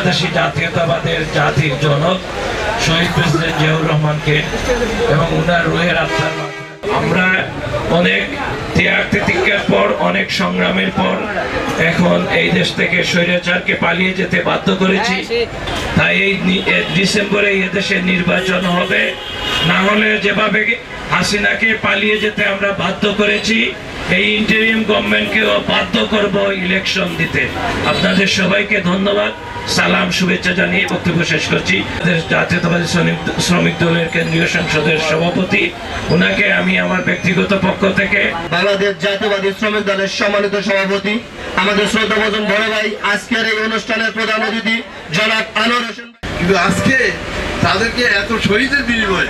বাংলাদেশি জাতীয়তাবাদের জাতির জনক শহীদ প্রেসিডেন্ট জিয়াউর রহমানকে এবং উনার রুহের আত্মার আমরা অনেক ত্যাগ তিতিক্ষার পর, অনেক সংগ্রামের পর এখন এই দেশ থেকে স্বৈরাচারকে পালিয়ে যেতে বাধ্য করেছি। তাই এই ডিসেম্বরে এই দেশে নির্বাচন হবে, না হলে যেভাবে হাসিনাকে পালিয়ে যেতে আমরা বাধ্য করেছি, এই ইন্টারিম গভর্নমেন্টকেও বাধ্য করব ইলেকশন দিতে। আপনাদের সবাইকে ধন্যবাদ, সালাম, শুভেচ্ছা জানিয়ে বক্তব্য শেষ করছি। জাতীয়তাবাদী শ্রমিক দলের কেন্দ্রীয় সংসদের সভাপতি, ওনাকে আমি আমার ব্যক্তিগত পক্ষ থেকে, বাংলাদেশ জাতীয়তাবাদী শ্রমিক দলের সম্মানিত সভাপতি, আমাদের শ্রদ্ধাভাজন বড় ভাই, আজকের এই অনুষ্ঠানের প্রধান অতিথি জনাব আনোয়ার হোসেন। কিন্তু আজকে তাদেরকে এত শহীদের বিনিময়ে,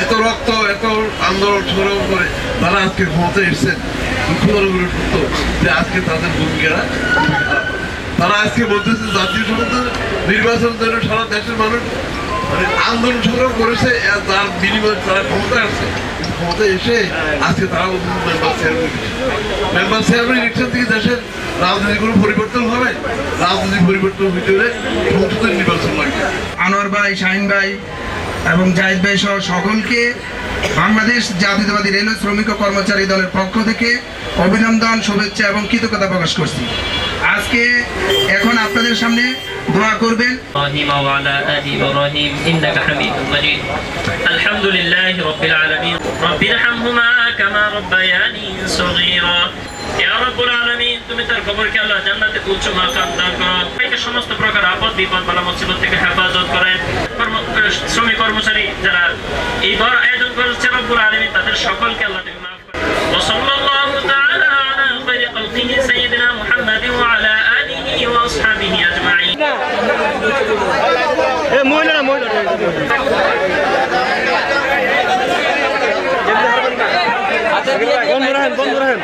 এত রক্ত, এত আন্দোলন সংগ্রাম করে তারা আজকে ক্ষমতায় এসেছেন, দুঃখজনক সত্য যে আজকে তাদের ভূমিকাটা তারা আজকে বলতেছে জাতীয় সংসদ নির্বাচনের জন্য সারা দেশের মানুষ মানে আন্দোলন সংগ্রাম করেছে, তার বিনিময়ে তারা ক্ষমতায় আসছে। ক্ষমতায় এসে আজকে তারা মেম্বার চেয়ারম্যান ইলেকশন থেকে দেশের রাজনীতি কোনো পরিবর্তন হবে। রাজনীতি পরিবর্তন হইতে হলে সংসদের নির্বাচন লাগবে। আনোয়ার ভাই, শাহিন ভাই এবং জাহিদ ভাই সহ সকলকে বাংলাদেশ জাতীয়তাবাদী রেল শ্রমিক ও কর্মচারী দলের পক্ষ থেকে অভিনন্দন, শুভেচ্ছা এবং কৃতজ্ঞতা প্রকাশ করছি। আজকে এখন আপনাদের সামনে দোয়া করবেন। আলহামদুলিল্লাহি রাব্বিল আলামিন রব্বিরহামহুমা কামা রাব্বায়ানি সগীরা। ইয়া রাব্বুল আলামিন, তুমি তার কবরকে আল্লাহ জান্নাতে উচ্চ মাকাম দান করো। তাকে সমস্ত প্রকার আপদ বিপদ বালা মুসিবত থেকে হেফাজত করেন। শ্রমিক কর্মচারী যারা এই বড় আয়োজন করেছে রব্বুল আলামিন, তাদের সকলকে আল্লাহ তুমি মাফ করুন। ওয়া সাল্লাল্লাহু তাআলা আলা খায়রি খালকিহি সাইয়্যিদিনা মুহাম্মাদিন ওয়া আলা আলিহি ওয়া আসহাবিহি আজমাইন। বন্ধ রাখেন